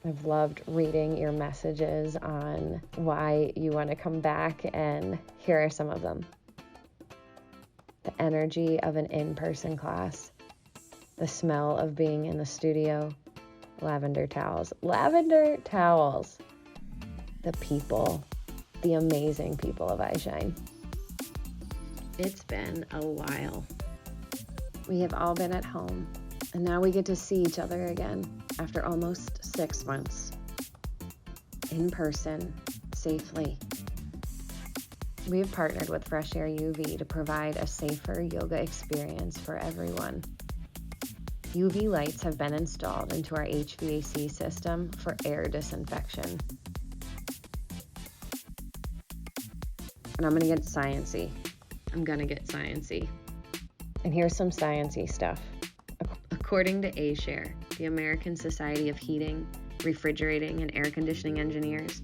I've loved reading your messages on why you want to come back, and here are some of them. The energy of an in-person class, the smell of being in the studio, lavender towels, the people, the amazing people of iShine. It's been a while. We have all been at home, and now we get to see each other again after almost 6 months. In person, safely. We have partnered with Fresh Air UV to provide a safer yoga experience for everyone. UV lights have been installed into our HVAC system for air disinfection. And I'm gonna get sciencey. And here's some sciencey stuff. According to A-Share, the American Society of Heating, Refrigerating, and Air Conditioning Engineers,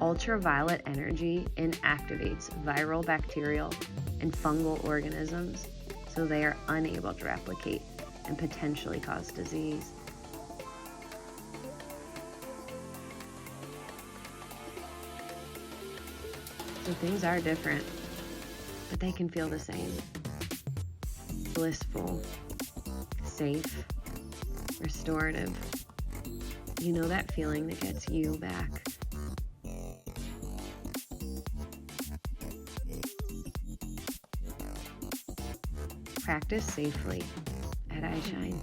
ultraviolet energy inactivates viral, bacterial, and fungal organisms, so they are unable to replicate and potentially cause disease. So things are different, but they can feel the same. Blissful, safe, restorative. You know that feeling that gets you back. Practice safely at iShine.